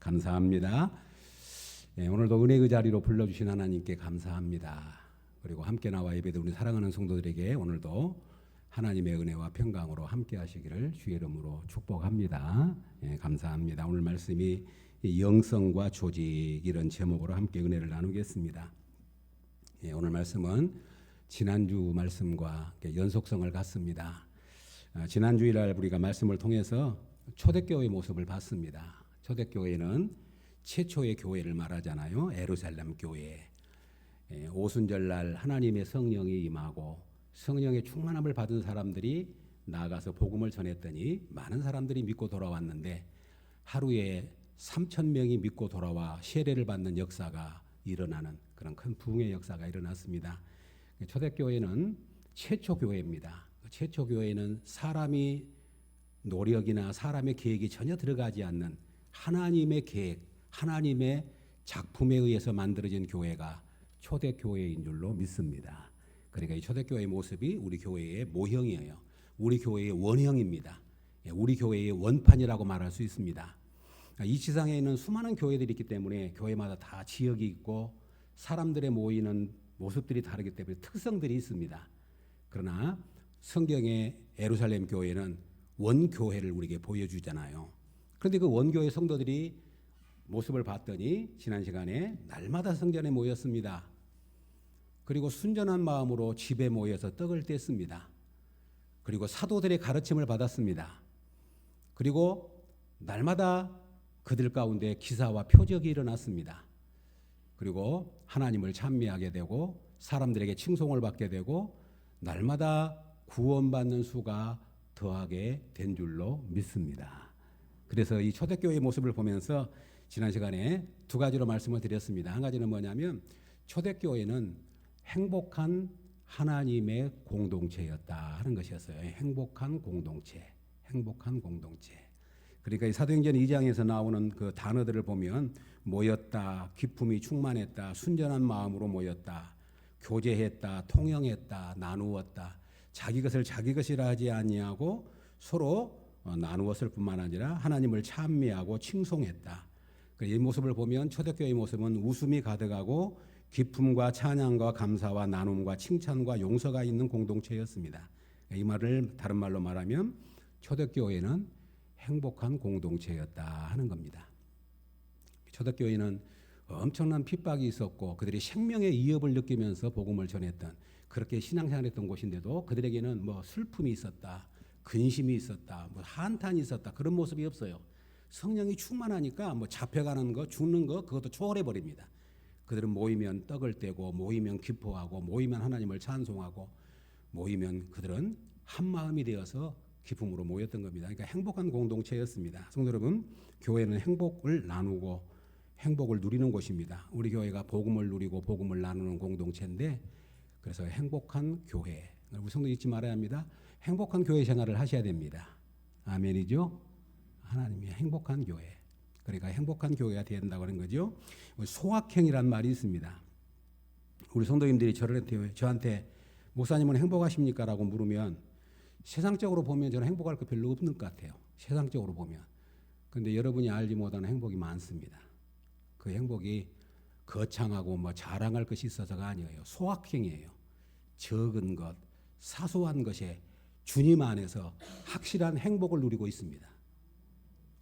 감사합니다. 오늘도 은혜의 그 자리로 불러주신 하나님께 감사합니다. 그리고 함께 나와 예배드리는 우리 사랑하는 성도들에게 오늘도 하나님의 은혜와 평강으로 함께 하시기를 주의 이름으로 축복합니다. 감사합니다. 오늘 말씀이 영성과 조직 이런 제목으로 함께 은혜를 나누겠습니다. 오늘 말씀은 지난주 말씀과 연속성을 갖습니다. 지난 주일날 우리가 말씀을 통해서 초대교회의 모습을 봤습니다. 초대교회는 최초의 교회를 말하잖아요. 예루살렘 교회. 오순절날 하나님의 성령이 임하고 성령의 충만함을 받은 사람들이 나아가서 복음을 전했더니 많은 사람들이 믿고 돌아왔는데 하루에 3,000명이 믿고 돌아와 세례를 받는 역사가 일어나는 그런 큰 부흥의 역사가 일어났습니다. 초대교회는 최초 교회입니다. 최초 교회는 사람이 노력이나 사람의 계획이 전혀 들어가지 않는 하나님의 계획, 하나님의 작품에 의해서 만들어진 교회가 초대교회인 줄로 믿습니다. 그러니까 이 초대교회의 모습이 우리 교회의 모형이에요. 우리 교회의 원형입니다. 우리 교회의 원판이라고 말할 수 있습니다. 이 지상에 있는 수많은 교회들이 있기 때문에 교회마다 다 지역이 있고 사람들의 모이는 모습들이 다르기 때문에 특성들이 있습니다. 그러나 성경의 예루살렘 교회는 원교회를 우리에게 보여주잖아요. 그런데 그 원교회 성도들이 모습을 봤더니 지난 시간에 날마다 성전에 모였습니다. 그리고 순전한 마음으로 집에 모여서 떡을 뗐습니다. 그리고 사도들의 가르침을 받았습니다. 그리고 날마다 그들 가운데 기사와 표적이 일어났습니다. 그리고 하나님을 찬미하게 되고 사람들에게 칭송을 받게 되고 날마다 구원받는 수가 더하게 된 줄로 믿습니다. 그래서 이 초대교회의 모습을 보면서 지난 시간에 두 가지로 말씀을 드렸습니다. 한 가지는 뭐냐면 초대교회는 행복한 하나님의 공동체였다 하는 것이었어요. 행복한 공동체, 행복한 공동체. 그러니까 이 사도행전 2장에서 나오는 그 단어들을 보면 모였다, 기쁨이 충만했다, 순전한 마음으로 모였다, 교제했다, 통영했다, 나누었다. 자기 것을 자기 것이라 하지 아니하고 서로 나누었을 뿐만 아니라 하나님을 찬미하고 칭송했다. 이 모습을 보면 초대교회의 모습은 웃음이 가득하고 기쁨과 찬양과 감사와 나눔과 칭찬과 용서가 있는 공동체였습니다. 이 말을 다른 말로 말하면 초대교회는 행복한 공동체였다 하는 겁니다. 초대교회는 엄청난 핍박이 있었고 그들이 생명의 위협을 느끼면서 복음을 전했던 그렇게 신앙생활했던 곳인데도 그들에게는 뭐 슬픔이 있었다, 근심이 있었다, 뭐 한탄이 있었다 그런 모습이 없어요. 성령이 충만하니까 뭐 잡혀가는 거, 죽는 거 그것도 초월해 버립니다. 그들은 모이면 떡을 떼고 모이면 기뻐하고 모이면 하나님을 찬송하고 모이면 그들은 한 마음이 되어서 기쁨으로 모였던 겁니다. 그러니까 행복한 공동체였습니다. 성도 여러분, 교회는 행복을 나누고 행복을 누리는 곳입니다. 우리 교회가 복음을 누리고 복음을 나누는 공동체인데 그래서 행복한 교회. 우리 성도 잊지 말아야 합니다. 행복한 교회 생활을 하셔야 됩니다. 아멘이죠? 하나님이 행복한 교회. 그러니까 행복한 교회가 된다고 하는 거죠. 소확행이란 말이 있습니다. 우리 성도님들이 저한테 목사님은 행복하십니까? 라고 물으면 세상적으로 보면 저는 행복할 거 별로 없는 것 같아요. 세상적으로 보면. 그런데 여러분이 알지 못하는 행복이 많습니다. 그 행복이 거창하고 뭐 자랑할 것이 있어서가 아니에요. 소확행이에요. 적은 것, 사소한 것에 주님 안에서 확실한 행복을 누리고 있습니다.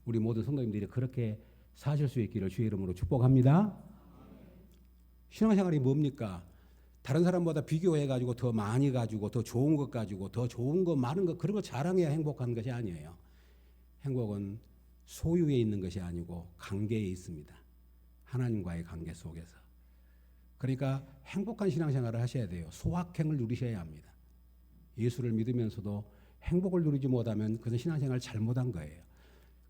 우리 모든 성도님들이 그렇게 사실 수 있기를 주의 이름으로 축복합니다. 신앙생활이 뭡니까? 다른 사람보다 비교해가지고 더 많이 가지고 더 좋은 것 가지고 더 좋은 거 많은 거 그런 거 자랑해야 행복한 것이 아니에요. 행복은 소유에 있는 것이 아니고 관계에 있습니다. 하나님과의 관계 속에서. 그러니까 행복한 신앙생활을 하셔야 돼요. 소확행을 누리셔야 합니다. 예수를 믿으면서도 행복을 누리지 못하면 그것은 신앙생활을 잘못한 거예요.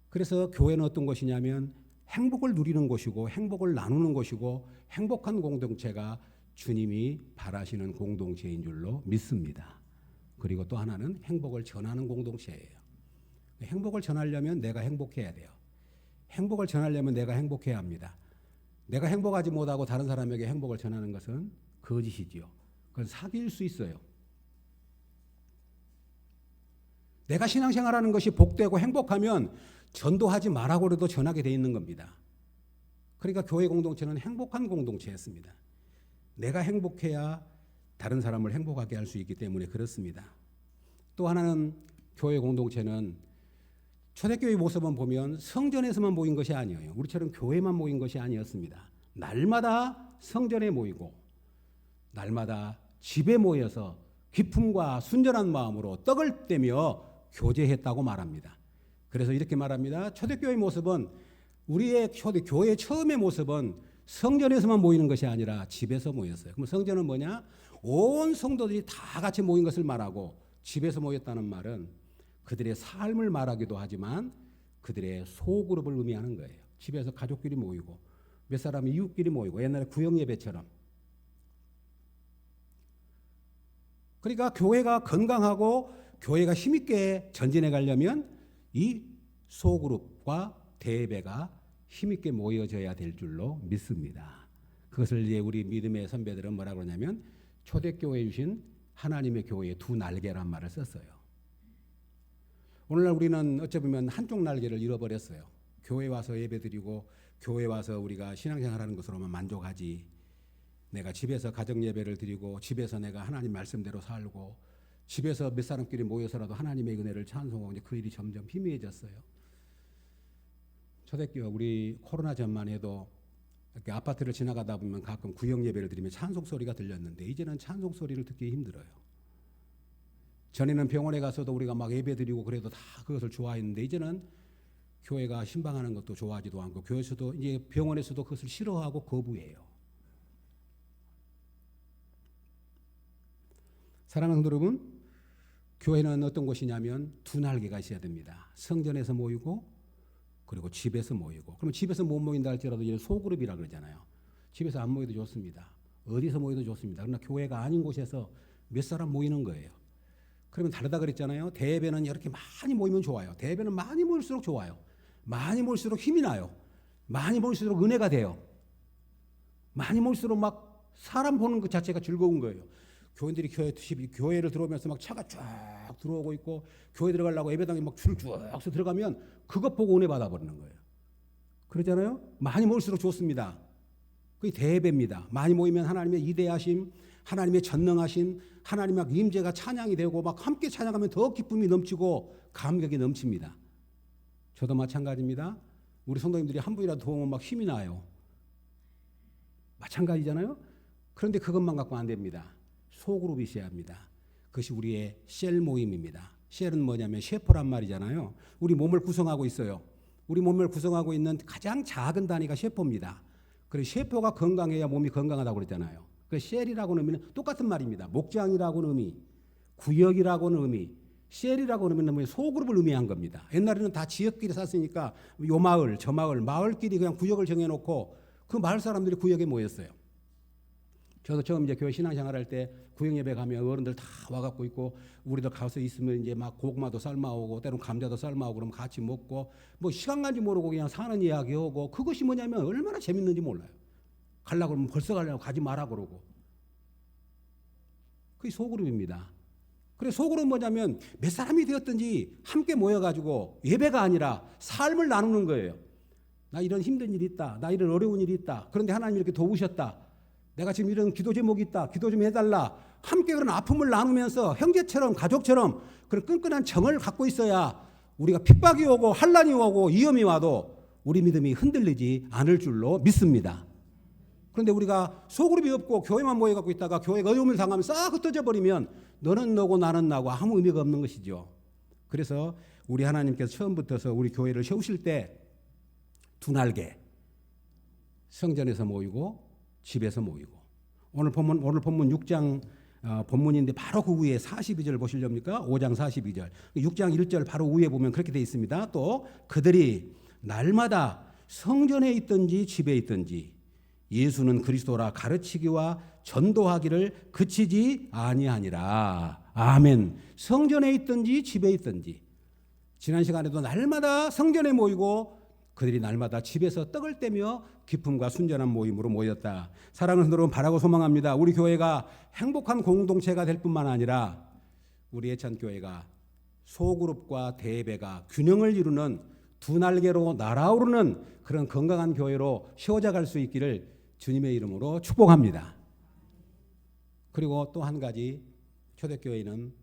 그래서 교회는 어떤 곳이냐면 행복을 누리는 곳이고 행복을 나누는 곳이고 행복한 공동체가 주님이 바라시는 공동체인 줄로 믿습니다. 그리고 또 하나는 행복을 전하는 공동체예요. 행복을 전하려면 내가 행복해야 돼요. 행복을 전하려면 내가 행복해야 합니다. 내가 행복하지 못하고 다른 사람에게 행복을 전하는 것은 거짓이지요. 그건 사기일 수 있어요. 내가 신앙생활하는 것이 복되고 행복하면 전도하지 말라고 해도 전하게 돼 있는 겁니다. 그러니까 교회 공동체는 행복한 공동체였습니다. 내가 행복해야 다른 사람을 행복하게 할 수 있기 때문에 그렇습니다. 또 하나는 교회 공동체는 초대교회 모습은 보면 성전에서만 모인 것이 아니에요. 우리처럼 교회만 모인 것이 아니었습니다. 날마다 성전에 모이고 날마다 집에 모여서 기쁨과 순전한 마음으로 떡을 떼며 교제했다고 말합니다. 그래서 이렇게 말합니다. 초대교회 모습은 우리의 교회 처음의 모습은 성전에서만 모이는 것이 아니라 집에서 모였어요. 그럼 성전은 뭐냐? 온 성도들이 다 같이 모인 것을 말하고 집에서 모였다는 말은 그들의 삶을 말하기도 하지만 그들의 소그룹을 의미하는 거예요. 집에서 가족끼리 모이고 몇 사람이 이웃끼리 모이고 옛날에 구역예배처럼. 그러니까 교회가 건강하고 교회가 힘있게 전진해 가려면 이 소그룹과 대예배가 힘있게 모여져야 될 줄로 믿습니다. 그것을 이제 우리 믿음의 선배들은 뭐라고 그러냐면 초대교회에 주신 하나님의 교회의 두 날개란 말을 썼어요. 오늘날 우리는 어찌 보면 한쪽 날개를 잃어버렸어요. 교회 와서 예배드리고 교회 와서 우리가 신앙생활하는 것으로만 만족하지, 내가 집에서 가정예배를 드리고 집에서 내가 하나님 말씀대로 살고 집에서 몇 사람끼리 모여서라도 하나님의 은혜를 찬송하고 이제 그 일이 점점 희미해졌어요. 초대교회 우리 코로나 전만 해도 이렇게 아파트를 지나가다 보면 가끔 구역 예배를 드리면 찬송 소리가 들렸는데 이제는 찬송 소리를 듣기 힘들어요. 전에는 병원에 가서도 우리가 막 예배 드리고 그래도 다 그것을 좋아했는데 이제는 교회가 신방하는 것도 좋아하지도 않고 교회에서도 이제 병원에서도 그것을 싫어하고 거부해요. 사랑하는 성도 여러분, 교회는 어떤 곳이냐면 두 날개가 있어야 됩니다. 성전에서 모이고 그리고 집에서 모이고. 그러면 집에서 못 모인다 할지라도 이제 소그룹이라 그러잖아요. 집에서 안 모여도 좋습니다. 어디서 모여도 좋습니다. 그러나 교회가 아닌 곳에서 몇 사람 모이는 거예요. 그러면 다르다 그랬잖아요. 대예배는 이렇게 많이 모이면 좋아요. 대예배는 많이 모일수록 좋아요. 많이 모일수록 힘이 나요. 많이 모일수록 은혜가 돼요. 많이 모일수록 막 사람 보는 것 자체가 즐거운 거예요. 교인들이 교회를 들어오면서 막 차가 쫙 들어오고 있고 교회 들어가려고 예배당에 막 줄을 쭉 서 들어가면 그것 보고 은혜 받아버리는 거예요. 그러잖아요. 많이 모일수록 좋습니다. 그게 대예배입니다. 많이 모이면 하나님의 이대하심, 하나님의 전능하심, 하나님의 임재가 찬양이 되고 막 함께 찬양하면 더 기쁨이 넘치고 감격이 넘칩니다. 저도 마찬가지입니다. 우리 성도님들이 한 분이라도 더 오면 막 힘이 나요. 마찬가지잖아요. 그런데 그것만 갖고 안 됩니다. 소그룹이 있어야 합니다. 그것이 우리의 셀 모임입니다. 셀은 뭐냐면 셰퍼란 말이잖아요. 우리 몸을 구성하고 있어요. 우리 몸을 구성하고 있는 가장 작은 단위가 셰퍼입니다. 그래서 셰퍼가 건강해야 몸이 건강하다고 그랬잖아요. 그 셀이라고는 의미는 똑같은 말입니다. 목장이라고는 의미, 구역이라고는 의미, 셀이라고는 의미는 소그룹을 의미한 겁니다. 옛날에는 다 지역끼리 샀으니까 요 마을, 저 마을, 마을끼리 그냥 구역을 정해놓고 그 마을 사람들이 구역에 모였어요. 저도 처음 이제 교회 신앙생활할 때 구역 예배 가면 어른들 다 와갖고 있고 우리들 가서 있으면 이제 막 고구마도 삶아오고 때로는 감자도 삶아오고 그러면 같이 먹고 뭐 시간 간지 모르고 그냥 사는 이야기하고 그것이 뭐냐면 얼마나 재밌는지 몰라요. 가려고 그러면 벌써 가려고 가지 마라 그러고. 그게 소그룹입니다. 그래 소그룹은 뭐냐면 몇 사람이 되었든지 함께 모여가지고 예배가 아니라 삶을 나누는 거예요. 나 이런 힘든 일이 있다. 나 이런 어려운 일이 있다. 그런데 하나님 이렇게 도우셨다. 내가 지금 이런 기도 제목이 있다. 기도 좀 해달라. 함께 그런 아픔을 나누면서 형제처럼 가족처럼 그런 끈끈한 정을 갖고 있어야 우리가 핍박이 오고 환난이 오고 위험이 와도 우리 믿음이 흔들리지 않을 줄로 믿습니다. 그런데 우리가 소그룹이 없고 교회만 모여갖고 있다가 교회가 어려움을 당하면 싹 흩어져 버리면 너는 너고 나는 나고 아무 의미가 없는 것이죠. 그래서 우리 하나님께서 처음부터서 우리 교회를 세우실 때 두 날개, 성전에서 모이고 집에서 모이고. 오늘 본문 6장 본문인데 바로 그 위에 42절 보시렵니까? 5장 42절. 6장 1절 바로 위에 보면 그렇게 되어 있습니다. 또 그들이 날마다 성전에 있든지 집에 있든지 예수는 그리스도라 가르치기와 전도하기를 그치지 아니하니라. 아멘. 성전에 있든지 집에 있든지. 지난 시간에도 날마다 성전에 모이고 그들이 날마다 집에서 떡을 떼며 기쁨과 순전한 모임으로 모였다. 사랑하는 여러분, 바라고 소망합니다. 우리 교회가 행복한 공동체가 될 뿐만 아니라 우리 예찬교회가 소그룹과 대예배가 균형을 이루는 두 날개로 날아오르는 그런 건강한 교회로 세워져 갈 수 있기를 주님의 이름으로 축복합니다. 그리고 또 한 가지, 초대교회는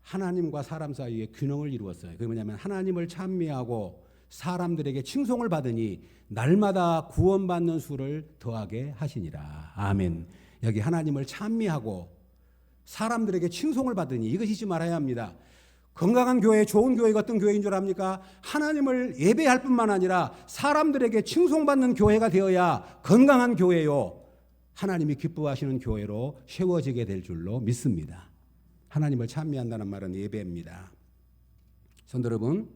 하나님과 사람 사이에 균형을 이루었어요. 그게 뭐냐면 하나님을 찬미하고 사람들에게 칭송을 받으니 날마다 구원받는 수를 더하게 하시니라. 아멘. 여기 하나님을 찬미하고 사람들에게 칭송을 받으니, 이것이 잊지 말아야 합니다. 건강한 교회, 좋은 교회가 어떤 교회인 줄 압니까? 하나님을 예배할 뿐만 아니라 사람들에게 칭송받는 교회가 되어야 건강한 교회요, 하나님이 기뻐하시는 교회로 세워지게 될 줄로 믿습니다. 하나님을 찬미한다는 말은 예배입니다. 성도 여러분,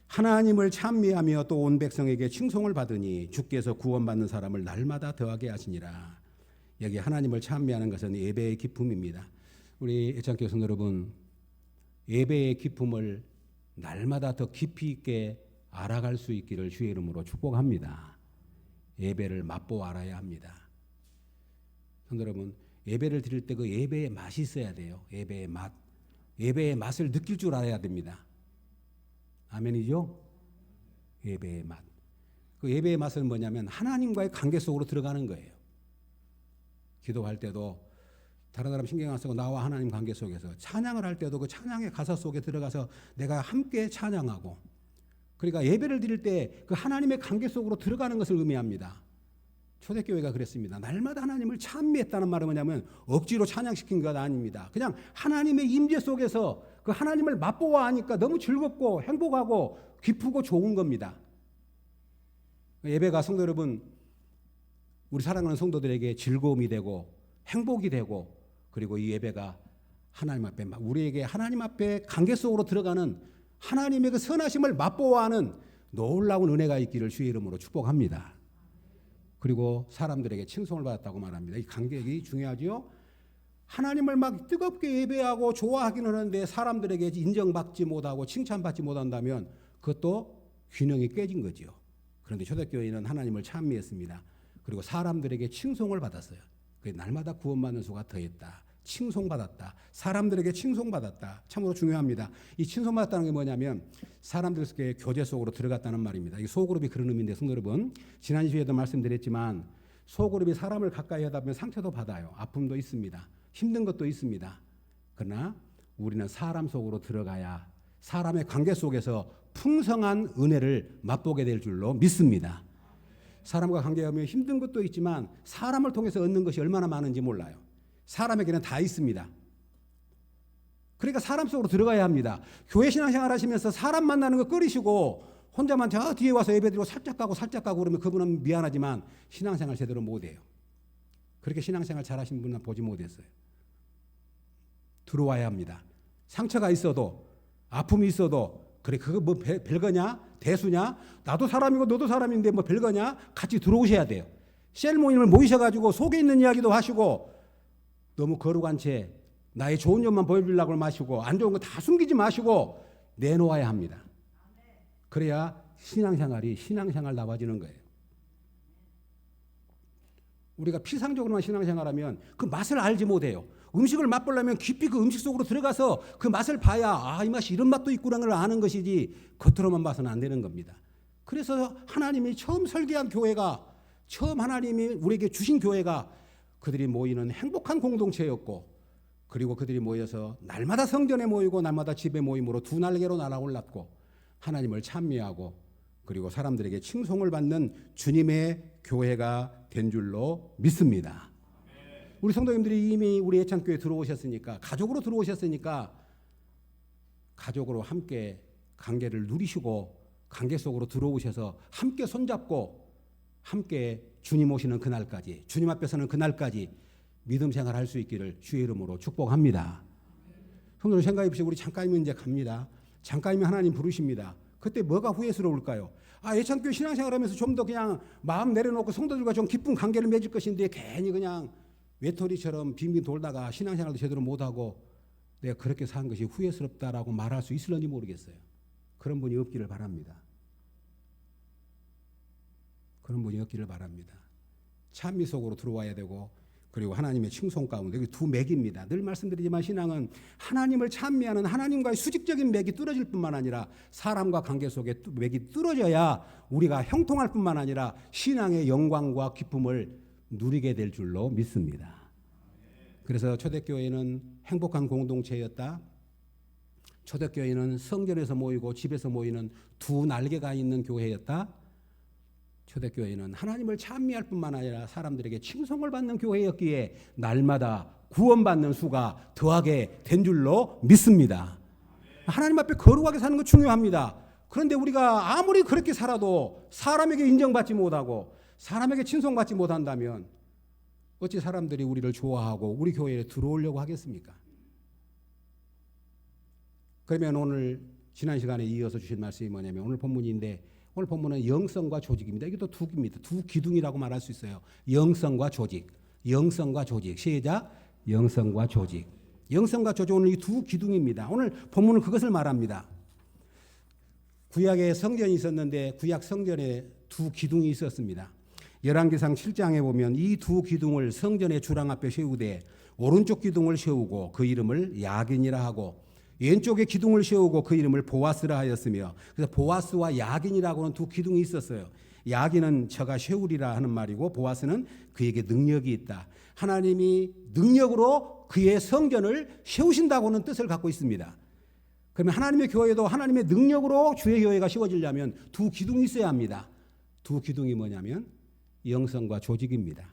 하나님을 찬미하며 또 온 백성에게 칭송을 받으니 주께서 구원받는 사람을 날마다 더하게 하시니라. 여기 하나님을 찬미하는 것은 예배의 기쁨입니다. 우리 애창교회 성도 여러분, 예배의 기쁨을 날마다 더 깊이 있게 알아갈 수 있기를 주의 이름으로 축복합니다. 예배를 맛보아 알아야 합니다. 성도 여러분, 예배를 드릴 때 그 예배의 맛이 있어야 돼요. 예배의 맛. 예배의 맛을 느낄 줄 알아야 됩니다. 아멘이죠? 예배의 맛. 그 예배의 맛은 뭐냐면 하나님과의 관계 속으로 들어가는 거예요. 기도할 때도 다른 사람 신경 안 쓰고 나와 하나님 관계 속에서, 찬양을 할 때도 그 찬양의 가사 속에 들어가서 내가 함께 찬양하고, 그러니까 예배를 드릴 때 그 하나님의 관계 속으로 들어가는 것을 의미합니다. 초대교회가 그랬습니다. 날마다 하나님을 찬미했다는 말은 뭐냐면 억지로 찬양시킨 것 아닙니다. 그냥 하나님의 임재 속에서 그 하나님을 맛보아 하니까 너무 즐겁고 행복하고 기쁘고 좋은 겁니다. 예배가 성도 여러분, 우리 사랑하는 성도들에게 즐거움이 되고 행복이 되고, 그리고 이 예배가 하나님 앞에, 우리에게 하나님 앞에 관계 속으로 들어가는 하나님의 그 선하심을 맛보아하는 놀라운 은혜가 있기를 주의 이름으로 축복합니다. 그리고 사람들에게 칭송을 받았다고 말합니다. 이 관계가 중요하죠. 하나님을 막 뜨겁게 예배하고 좋아하기는 하는데 사람들에게 인정받지 못하고 칭찬받지 못한다면 그것도 균형이 깨진 거죠. 그런데 초대교회는 하나님을 찬미했습니다. 그리고 사람들에게 칭송을 받았어요. 날마다 구원받는 수가 더했다. 칭송받았다. 사람들에게 칭송받았다. 참으로 중요합니다. 이 칭송받았다는 게 뭐냐면 사람들에게 교제 속으로 들어갔다는 말입니다. 이 소그룹이 그런 의미인데, 성도 여러분, 지난 주에도 말씀드렸지만 소그룹이 사람을 가까이 하다 보면 상처도 받아요. 아픔도 있습니다. 힘든 것도 있습니다. 그러나 우리는 사람 속으로 들어가야 사람의 관계 속에서 풍성한 은혜를 맛보게 될 줄로 믿습니다. 사람과 관계하면 힘든 것도 있지만 사람을 통해서 얻는 것이 얼마나 많은지 몰라요. 사람에게는 다 있습니다. 그러니까 사람 속으로 들어가야 합니다. 교회 신앙생활 하시면서 사람 만나는 거 꺼리시고 혼자만 저 뒤에 와서 예배드리고 살짝 가고 그러면 그분은 미안하지만 신앙생활 제대로 못해요. 그렇게 신앙생활 잘하신 분은 보지 못했어요. 들어와야 합니다. 상처가 있어도 아픔이 있어도, 그래 그거 뭐 별거냐? 대수냐? 나도 사람이고 너도 사람인데 뭐 별거냐? 같이 들어오셔야 돼요. 셀 모임을 모이셔가지고 속에 있는 이야기도 하시고, 너무 거룩한 채 나의 좋은 점만 보여주려고 마시고 안 좋은 거 다 숨기지 마시고 내놓아야 합니다. 그래야 신앙생활이 신앙생활 나와지는 거예요. 우리가 피상적으로만 신앙생활하면 그 맛을 알지 못해요. 음식을 맛보려면 깊이 그 음식 속으로 들어가서 그 맛을 봐야 이 맛이 이런 맛도 있구나를 아는 것이지 겉으로만 봐서는 안 되는 겁니다. 그래서 하나님이 처음 설계한 교회가, 처음 하나님이 우리에게 주신 교회가 그들이 모이는 행복한 공동체였고, 그리고 그들이 모여서 날마다 성전에 모이고 날마다 집에 모임으로 두 날개로 날아올랐고 하나님을 찬미하고 그리고 사람들에게 칭송을 받는 주님의 교회가 된 줄로 믿습니다. 우리 성도님들이 이미 우리 예찬교회에 들어오셨으니까, 가족으로 들어오셨으니까 가족으로 함께 관계를 누리시고 관계 속으로 들어오셔서 함께 손잡고 함께 주님 오시는 그날까지, 주님 앞에 서는 그날까지 믿음 생활할 수 있기를 주의 이름으로 축복합니다. 성도님 생각해 보시고, 우리 잠깐이면 이제 갑니다. 잠깐이면 하나님 부르십니다. 그때 뭐가 후회스러울까요? 예찬교회 신앙생활하면서 좀 더 그냥 마음 내려놓고 성도들과 좀 깊은 관계를 맺을 것인데 괜히 그냥 외톨이처럼 빙빙 돌다가 신앙생활도 제대로 못하고 내가 그렇게 산 것이 후회스럽다라고 말할 수 있을런지 모르겠어요. 그런 분이 없기를 바랍니다. 그런 분이 없기를 바랍니다. 찬미 속으로 들어와야 되고 그리고 하나님의 칭송 가운데 여기 두 맥입니다. 늘 말씀드리지만 신앙은 하나님을 찬미하는 하나님과의 수직적인 맥이 뚫어질 뿐만 아니라 사람과 관계 속에 맥이 뚫어져야 우리가 형통할 뿐만 아니라 신앙의 영광과 기쁨을 누리게 될 줄로 믿습니다. 그래서 초대교회는 행복한 공동체였다. 초대교회는 성전에서 모이고 집에서 모이는 두 날개가 있는 교회였다. 초대교회는 하나님을 찬미할 뿐만 아니라 사람들에게 칭송을 받는 교회였기에 날마다 구원받는 수가 더하게 된 줄로 믿습니다. 하나님 앞에 거룩하게 사는 거 중요합니다. 그런데 우리가 아무리 그렇게 살아도 사람에게 인정받지 못하고 사람에게 칭송받지 못한다면 어찌 사람들이 우리를 좋아하고 우리 교회에 들어오려고 하겠습니까? 그러면 오늘 지난 시간에 이어서 주신 말씀이 뭐냐면 오늘 본문인데 오늘 본문은 영성과 조직입니다. 이게 또 두 개입니다. 두 기둥이라고 말할 수 있어요. 영성과 조직. 영성과 조직. 시작. 영성과 조직. 영성과 조직 오늘 이 두 기둥입니다. 오늘 본문은 그것을 말합니다. 구약에 성전이 있었는데 구약 성전에 두 기둥이 있었습니다. 열왕기상 7장에 보면 이 두 기둥을 성전의 주랑 앞에 세우되 오른쪽 기둥을 세우고 그 이름을 야긴이라 하고 왼쪽에 기둥을 세우고 그 이름을 보아스라 하였으며 그래서 보아스와 야긴이라고는 두 기둥이 있었어요. 야긴은 저가 세우리라 하는 말이고 보아스는 그에게 능력이 있다. 하나님이 능력으로 그의 성전을 세우신다고는 뜻을 갖고 있습니다. 그러면 하나님의 교회도 하나님의 능력으로 주의 교회가 세워지려면 두 기둥이 있어야 합니다. 두 기둥이 뭐냐면 영성과 조직입니다.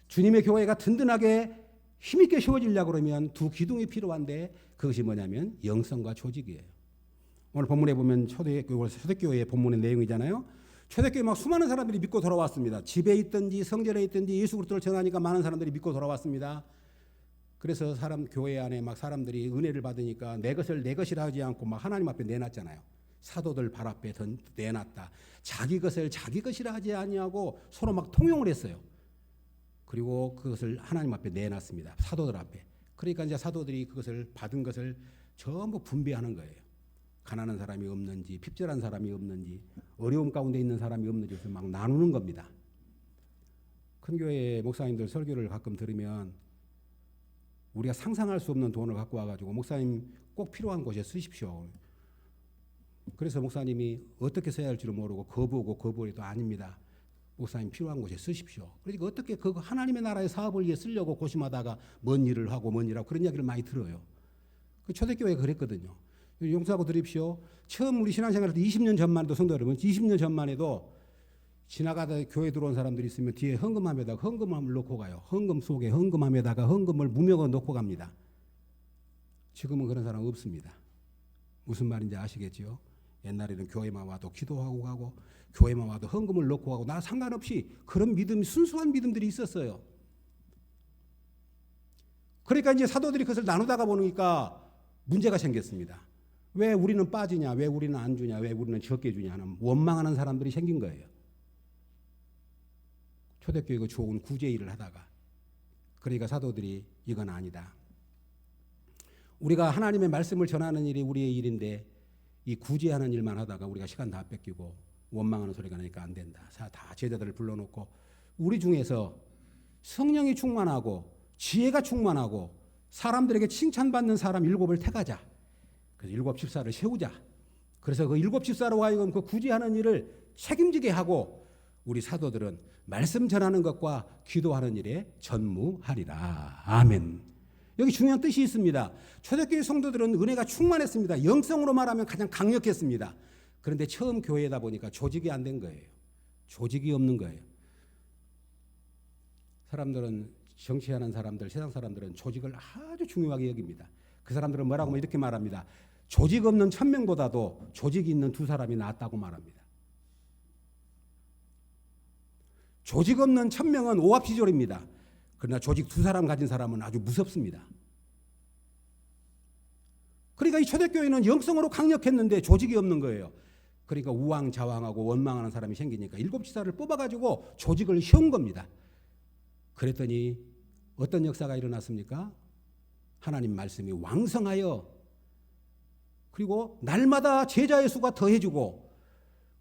주님의 교회가 든든하게 힘있게 세워지려고 그러면 두 기둥이 필요한데 그것이 뭐냐면 영성과 조직이에요. 오늘 본문에 보면 초대교회의 본문의 내용이잖아요. 초대교회 막 수많은 사람들이 믿고 돌아왔습니다. 집에 있든지 성전에 있든지 예수 그리스도를 전하니까 많은 사람들이 믿고 돌아왔습니다. 그래서 교회 안에 막 사람들이 은혜를 받으니까 내 것을 내 것이라 하지 않고 막 하나님 앞에 내놨잖아요. 사도들 발 앞에 내놨다. 자기 것을 자기 것이라 하지 아니하고 서로 막 통용을 했어요. 그리고 그것을 하나님 앞에 내놨습니다. 사도들 앞에. 그러니까 이제 사도들이 그것을 받은 것을 전부 분배하는 거예요. 가난한 사람이 없는지, 핍절한 사람이 없는지, 어려움 가운데 있는 사람이 없는지 막 나누는 겁니다. 큰 교회 목사님들 설교를 가끔 들으면 우리가 상상할 수 없는 돈을 갖고 와가지고 목사님 꼭 필요한 곳에 쓰십시오. 그래서 목사님이 어떻게 써야 할지를 모르고 거부해도 아닙니다. 목사님 필요한 곳에 쓰십시오. 그러니까 어떻게 그 하나님의 나라의 사업을 위해 쓰려고 고심하다가 뭔 일을 하고 그런 이야기를 많이 들어요. 그 초대교회가 그랬거든요. 용서하고 드립시오. 처음 우리 신앙생활 때 20년 전만 해도 성도 여러분 20년 전만 해도 지나가다 교회 들어온 사람들이 있으면 뒤에 헌금함에다가 헌금함을 놓고 가요. 헌금 속에 헌금함에다가 헌금을 무명으로 놓고 갑니다. 지금은 그런 사람 없습니다. 무슨 말인지 아시겠죠? 옛날에는 교회만 와도 기도하고 가고 교회만 와도 헌금을 넣고 가고 나 상관없이 그런 믿음, 순수한 믿음들이 있었어요. 그러니까 이제 사도들이 그것을 나누다가 보니까 문제가 생겼습니다. 왜 우리는 빠지냐, 왜 우리는 안 주냐, 왜 우리는 적게 주냐 하는 원망하는 사람들이 생긴 거예요. 초대교회가 좋은 구제 일을 하다가 그러니까 사도들이 이건 아니다. 우리가 하나님의 말씀을 전하는 일이 우리의 일인데 이 구제하는 일만 하다가 우리가 시간 다 뺏기고 원망하는 소리가 나니까 안 된다. 다 제자들을 불러놓고 우리 중에서 성령이 충만하고 지혜가 충만하고 사람들에게 칭찬받는 사람 7을 택하자. 그래서 7 집사를 세우자. 그래서 그 7 집사로 하여금 그 구제하는 일을 책임지게 하고 우리 사도들은 말씀 전하는 것과 기도하는 일에 전무하리라. 아멘. 여기 중요한 뜻이 있습니다. 초대교회 성도들은 은혜가 충만했습니다. 영성으로 말하면 가장 강력했습니다. 그런데 처음 교회다 보니까 조직이 안 된 거예요. 조직이 없는 거예요. 사람들은 정치하는 사람들, 세상 사람들은 조직을 아주 중요하게 여깁니다. 그 사람들은 뭐라고 하면 이렇게 말합니다. 조직 없는 1000명보다도 조직이 있는 2사람이 낫다고 말합니다. 조직 없는 1000명은 오합지졸입니다. 그러나 조직 2사람 가진 사람은 아주 무섭습니다. 그러니까 이 초대교회는 영성으로 강력했는데 조직이 없는 거예요. 그러니까 우왕좌왕하고 원망하는 사람이 생기니까 7 지사를 뽑아가지고 조직을 세운 겁니다. 그랬더니 어떤 역사가 일어났습니까? 하나님 말씀이 왕성하여 그리고 날마다 제자의 수가 더해지고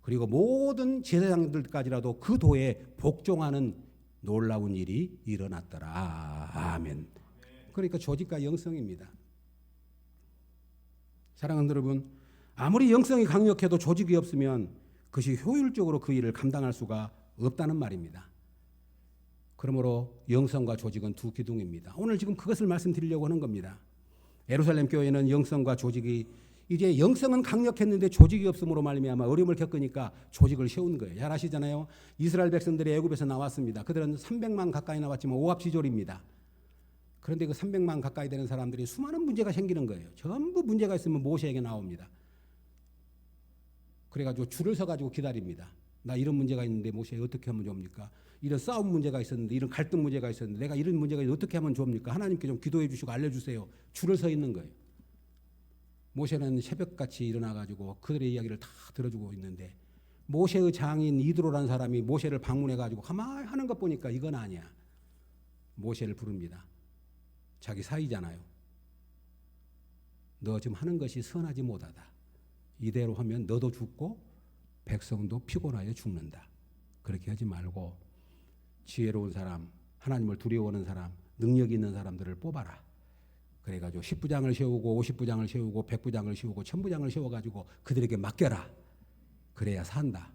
그리고 모든 제사장들까지라도 그 도에 복종하는 놀라운 일이 일어났더라. 아멘. 그러니까 조직과 영성입니다. 사랑하는 여러분, 아무리 영성이 강력해도 조직이 없으면 그것이 효율적으로 그 일을 감당할 수가 없다는 말입니다. 그러므로 영성과 조직은 두 기둥입니다. 오늘 지금 그것을 말씀드리려고 하는 겁니다. 예루살렘 교회는 영성과 조직이 이제 영성은 강력했는데 조직이 없음으로 말미암아 어려움을 겪으니까 조직을 세운 거예요. 잘 아시잖아요. 이스라엘 백성들이 애굽에서 나왔습니다. 그들은 300만 가까이 나왔지만 오합지졸입니다. 그런데 그 300만 가까이 되는 사람들이 수많은 문제가 생기는 거예요. 전부 문제가 있으면 모세에게 나옵니다. 그래가지고 줄을 서가지고 기다립니다. 나 이런 문제가 있는데 모세 어떻게 하면 좋습니까? 이런 싸움 문제가 있었는데, 이런 갈등 문제가 있었는데, 내가 이런 문제가 있는데 어떻게 하면 좋습니까? 하나님께 좀 기도해 주시고 알려주세요. 줄을 서 있는 거예요. 모세는 새벽같이 일어나가지고 그들의 이야기를 다 들어주고 있는데, 모세의 장인 이드로라는 사람이 모세를 방문해가지고 가만히 하는 것 보니까 이건 아니야. 모세를 부릅니다. 자기 사이잖아요. 너 지금 하는 것이 선하지 못하다. 이대로 하면 너도 죽고 백성도 피곤하여 죽는다. 그렇게 하지 말고 지혜로운 사람, 하나님을 두려워하는 사람, 능력 있는 사람들을 뽑아라. 그래가지고 10부장을 세우고 50부장을 세우고 100부장을 세우고 1000부장을 세워가지고 그들에게 맡겨라. 그래야 산다.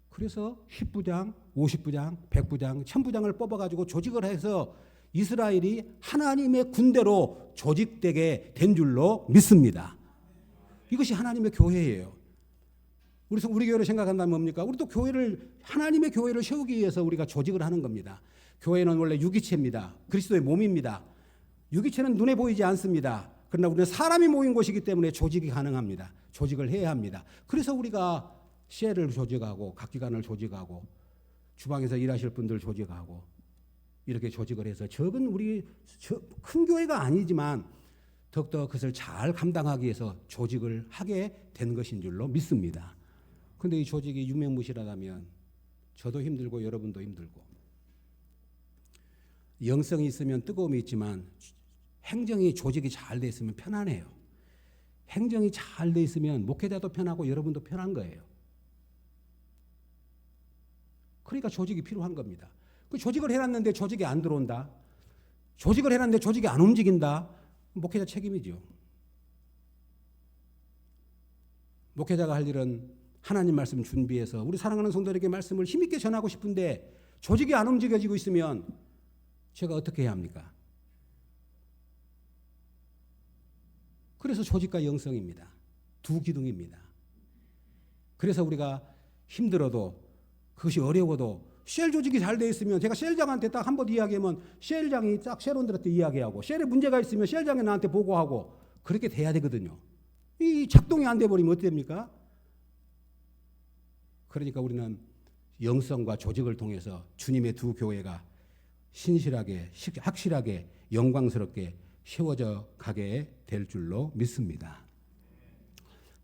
그래서 10부장, 50부장, 100부장, 1000부장을 뽑아가지고 조직을 해서 이스라엘이 하나님의 군대로 조직되게 된 줄로 믿습니다. 이것이 하나님의 교회예요. 우리 교회를 생각한다면 뭡니까? 우리도 교회를, 하나님의 교회를 세우기 위해서 우리가 조직을 하는 겁니다. 교회는 원래 유기체입니다. 그리스도의 몸입니다. 유기체는 눈에 보이지 않습니다. 그러나 우리는 사람이 모인 곳이기 때문에 조직이 가능합니다. 조직을 해야 합니다. 그래서 우리가 셀을 조직하고 각 기관을 조직하고 주방에서 일하실 분들 조직하고 이렇게 조직을 해서 적은 우리 큰 교회가 아니지만 더욱더 그것을 잘 감당하기 위해서 조직을 하게 된 것인 줄로 믿습니다. 그런데 이 조직이 유명무실하다면 저도 힘들고 여러분도 힘들고, 영성이 있으면 뜨거움이 있지만 행정이 조직이 잘 돼 있으면 편안해요. 행정이 잘 돼 있으면 목회자도 편하고 여러분도 편한 거예요. 그러니까 조직이 필요한 겁니다. 그 조직을 해놨는데 조직이 안 들어온다. 조직을 해놨는데 조직이 안 움직인다. 목회자 책임이죠. 목회자가 할 일은 하나님 말씀 준비해서 우리 사랑하는 성도들에게 말씀을 힘있게 전하고 싶은데 조직이 안 움직여지고 있으면 제가 어떻게 해야 합니까? 그래서 조직과 영성입니다. 두 기둥입니다. 그래서 우리가 힘들어도 그것이 어려워도 셀 조직이 잘 돼 있으면 제가 셀장한테 딱 한 번 이야기하면 셀장이 딱 셀원들한테 이야기하고 셀에 문제가 있으면 셀장이 나한테 보고하고 그렇게 돼야 되거든요. 이 작동이 안 돼 버리면 어떻게 됩니까? 그러니까 우리는 영성과 조직을 통해서 주님의 두 교회가 신실하게, 확실하게, 영광스럽게 세워져 가게 될 줄로 믿습니다.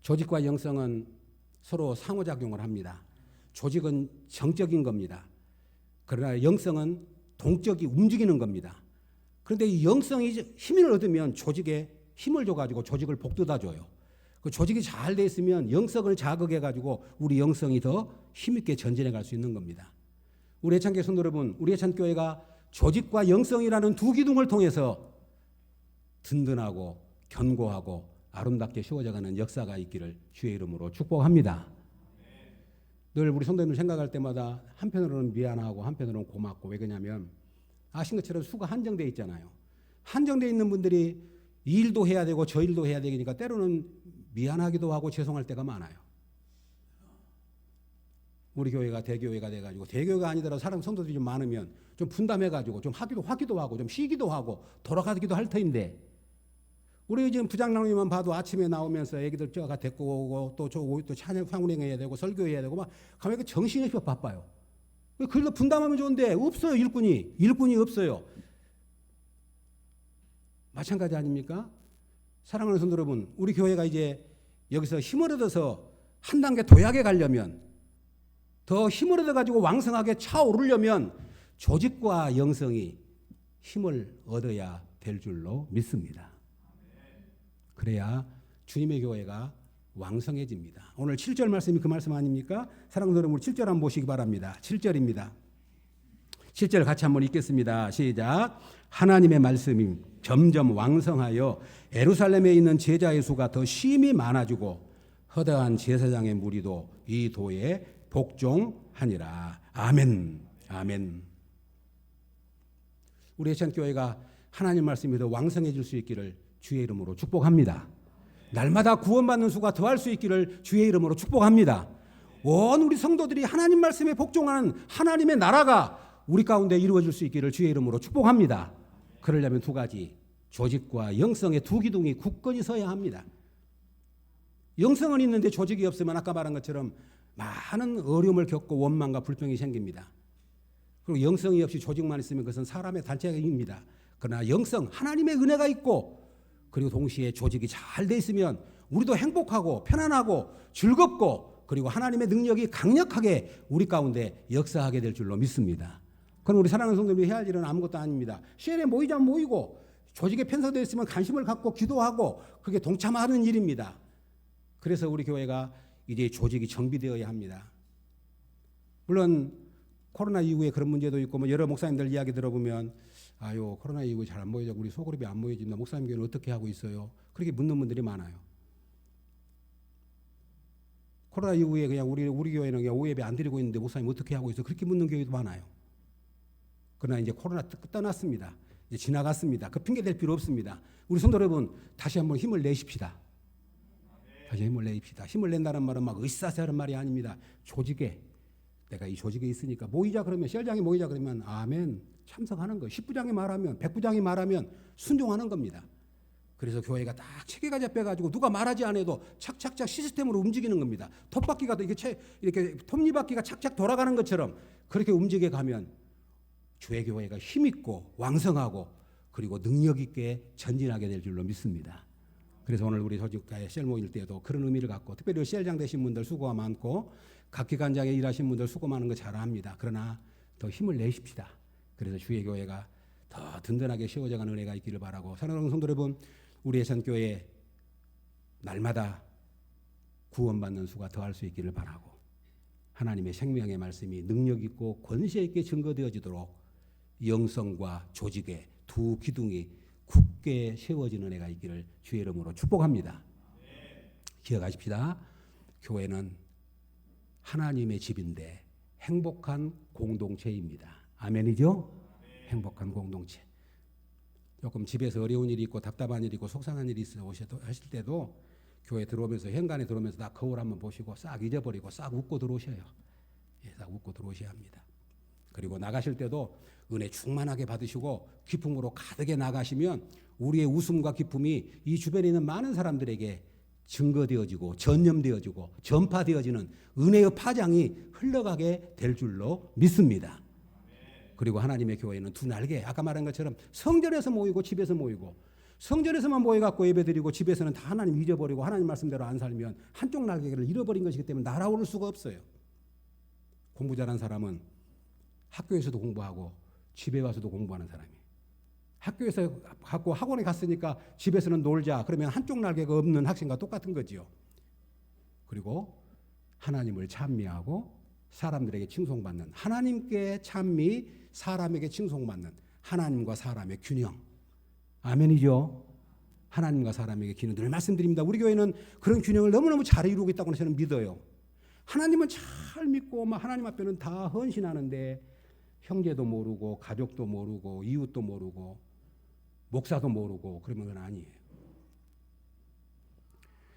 조직과 영성은 서로 상호작용을 합니다. 조직은 정적인 겁니다. 그러나 영성은 동적이 움직이는 겁니다. 그런데 이 영성이 힘을 얻으면 조직에 힘을 줘가지고 조직을 복돋아줘요. 그 조직이 잘 돼 있으면 영성을 자극해가지고 우리 영성이 더 힘있게 전진해 갈 수 있는 겁니다. 우리 예찬교회 성도 여러분, 우리 예찬교회가 조직과 영성이라는 두 기둥을 통해서 든든하고 견고하고 아름답게 세워져가는 역사가 있기를 주의 이름으로 축복합니다. 늘 우리 성도님들 생각할 때마다 한편으로는 미안하고 한편으로는 고맙고, 왜 그러냐면 아신 것처럼 수가 한정되어 있잖아요. 한정되어 있는 분들이 이 일도 해야 되고 저 일도 해야 되니까 때로는 미안하기도 하고 죄송할 때가 많아요. 우리 교회가 대교회가 돼가지고, 대교회가 아니더라도 사람 성도들이 좀 많으면 좀 분담해가지고 좀 하기도 하고 좀 쉬기도 하고 돌아가기도 할 터인데, 우리 지금 부장님만 봐도 아침에 나오면서 애기들 쪄가 데리고 오고 또 찬양 운행해야 되고 설교해야 되고 막 가면 정신없이 바빠요. 그래도 분담하면 좋은데 없어요. 일꾼이 없어요. 마찬가지 아닙니까? 사랑하는 성도 여러분, 우리 교회가 이제 여기서 힘을 얻어서 한 단계 도약해 가려면, 더 힘을 얻어가지고 왕성하게 차오르려면 조직과 영성이 힘을 얻어야 될 줄로 믿습니다. 그래야 주님의 교회가 왕성해집니다. 오늘 7절 말씀이 그 말씀 아닙니까? 사랑하는 여러분, 7절 한번 보시기 바랍니다. 7절입니다. 7절 같이 한번 읽겠습니다. 시작. 하나님의 말씀이 점점 왕성하여 예루살렘에 있는 제자의 수가 더 심히 많아지고 허다한 제사장의 무리도 이 도에 복종하니라. 아멘. 아멘. 우리 예천교회가 하나님 말씀이 더 왕성해질 수 있기를 주의 이름으로 축복합니다. 날마다 구원받는 수가 더할 수 있기를 주의 이름으로 축복합니다. 온 우리 성도들이 하나님 말씀에 복종하는 하나님의 나라가 우리 가운데 이루어질 수 있기를 주의 이름으로 축복합니다. 그러려면 두 가지, 조직과 영성의 두 기둥이 굳건히 서야 합니다. 영성은 있는데 조직이 없으면 아까 말한 것처럼 많은 어려움을 겪고 원망과 불평이 생깁니다. 그리고 영성이 없이 조직만 있으면 그것은 사람의 단체입니다. 그러나 영성, 하나님의 은혜가 있고 그리고 동시에 조직이 잘 돼 있으면 우리도 행복하고 편안하고 즐겁고 그리고 하나님의 능력이 강력하게 우리 가운데 역사하게 될 줄로 믿습니다. 그럼 우리 사랑하는 성도님이 해야 할 일은 아무것도 아닙니다. 시엘에 모이자면 모이고 조직에 편성되어 있으면 관심을 갖고 기도하고 그게 동참하는 일입니다. 그래서 우리 교회가 이제 조직이 정비되어야 합니다. 물론 코로나 이후에 그런 문제도 있고 뭐 여러 목사님들 이야기 들어보면 아유 코로나 이후에 잘 안 모여져 우리 소그룹이 안 모여진다. 목사님 교회는 어떻게 하고 있어요? 그렇게 묻는 분들이 많아요. 코로나 이후에 그냥 우리 교회는 그냥 오예배 안 드리고 있는데 목사님 어떻게 하고 있어요? 그렇게 묻는 교회도 많아요. 그러나 이제 코로나 떠났습니다. 이제 지나갔습니다. 그 핑계 댈 필요 없습니다. 우리 성도 여러분 다시 한번 힘을 내십시다. 다시 힘을 내십시다. 힘을 낸다는 말은 막 으쌰으쌰하는 말이 아닙니다. 조직에 내가 이 조직에 있으니까 모이자 그러면 셀장에 모이자 그러면 아멘 참석하는 거예요. 10부장이 말하면 100부장이 말하면 순종하는 겁니다. 그래서 교회가 딱 체계가 잡혀가지고 누가 말하지 않아도 착착착 시스템으로 움직이는 겁니다. 톱바퀴가 이렇게 톱니바퀴가 착착 돌아가는 것처럼 그렇게 움직여 가면 주의 교회가 힘있고 왕성하고 그리고 능력 있게 전진하게 될 줄로 믿습니다. 그래서 오늘 우리 조직가에 셀 모일 때에도 그런 의미를 갖고 특별히 셀장 되신 분들 수고가 많고 각 기관장에 일하신 분들 수고 많은 거 잘 압니다. 그러나 더 힘을 내십시다. 그래서 주의 교회가 더 든든하게 세워져가는 은혜가 있기를 바라고 사랑하는 성도 여러분 우리 예천교회 날마다 구원받는 수가 더할 수 있기를 바라고 하나님의 생명의 말씀이 능력 있고 권세 있게 증거되어지도록 영성과 조직의 두 기둥이 굳게 세워지는 은혜가 있기를 주의 이름으로 축복합니다. 기억하십시다. 교회는 하나님의 집인데 행복한 공동체입니다. 아멘이죠? 행복한 공동체. 조금 집에서 어려운 일이 있고 답답한 일이 있고 속상한 일이 있어 하실 때도 교회 들어오면서 현관에 들어오면서 다 거울 한번 보시고 싹 잊어버리고 싹 웃고 들어오셔요. 예, 싹 웃고 들어오셔야 합니다. 그리고 나가실 때도 은혜 충만하게 받으시고 기쁨으로 가득에 나가시면 우리의 웃음과 기쁨이 이 주변에 있는 많은 사람들에게 증거되어지고 전염되어지고 전파되어지는 은혜의 파장이 흘러가게 될 줄로 믿습니다. 그리고 하나님의 교회는 두 날개 아까 말한 것처럼 성전에서 모이고 집에서 모이고 성전에서만 모여갖고 예배드리고 집에서는 다 하나님 잊어버리고 하나님 말씀대로 안 살면 한쪽 날개를 잃어버린 것이기 때문에 날아오를 수가 없어요. 공부 잘한 사람은 학교에서도 공부하고 집에 와서도 공부하는 사람이에요. 학교에서 갖고 학원에 갔으니까 집에서는 놀자 그러면 한쪽 날개가 없는 학생과 똑같은 거지요. 그리고 하나님을 찬미하고 사람들에게 칭송받는 하나님께 찬미 사람에게 칭송받는 하나님과 사람의 균형. 아멘이죠. 하나님과 사람에게 균형 늘 말씀드립니다. 우리 교회는 그런 균형을 너무너무 잘 이루고 있다고 저는 믿어요. 하나님은 잘 믿고 하나님 앞에는 다 헌신하는데 형제도 모르고 가족도 모르고 이웃도 모르고 목사도 모르고 그러면 그건 아니에요.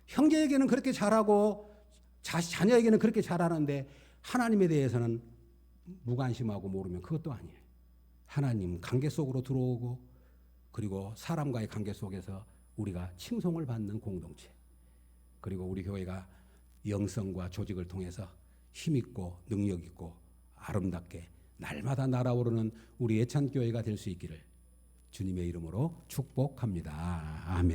형제에게는 그렇게 잘하고 자녀에게는 그렇게 잘하는데 하나님에 대해서는 무관심하고 모르면 그것도 아니에요. 하나님 관계 속으로 들어오고 그리고 사람과의 관계 속에서 우리가 칭송을 받는 공동체 그리고 우리 교회가 영성과 조직을 통해서 힘있고 능력있고 아름답게 날마다 날아오르는 우리 예찬교회가 될 수 있기를 주님의 이름으로 축복합니다. 아멘.